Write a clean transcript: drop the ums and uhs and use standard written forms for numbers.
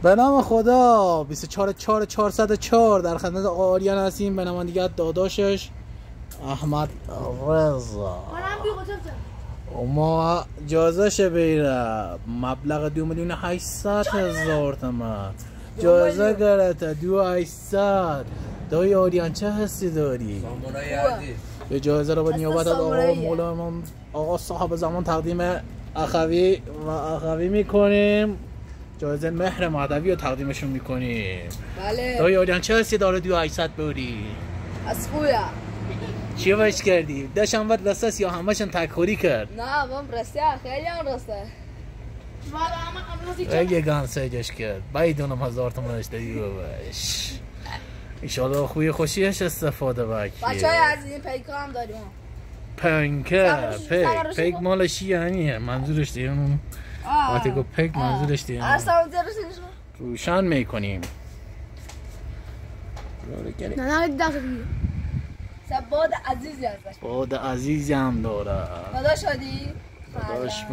به نام خدا 24404 در خدمت آریان هستیم. به نمایندگی داداشش احمد رضا. ما جایزه بگیره مبلغ 2,800,000 تومان جایزه گرفته. 2,800. دایی آریان چه حسی داری؟ به جایزه رو به نیابت از آقا مولانا آقا صاحب زمان تقدیم اخوی و اخوی میکنیم. جایزه مهر مادوی رو تقدیمشون میکنیم. بله. دایی آریان چه حسی داره 2,800 بری؟ از خویا چی باش کردی؟ داشتم وقت رسته یا همشون تکخوری کرد؟ نه من رسته خیلی هم رسته. اگه گانسه جش کرد بایدونم 1000 تومنش دادی باش. ایشالله خوی خوشیش استفاده بکی. بچه های از این پیکا هم داریم. پیک مالشی یعنی منظورش دیگه اون وقتی گفت پیک منظورش دیگه روشن میکنیم. نه داخلی باد عزیزی ازش. باد عزیزی هم داره. داداش شدی؟ داداش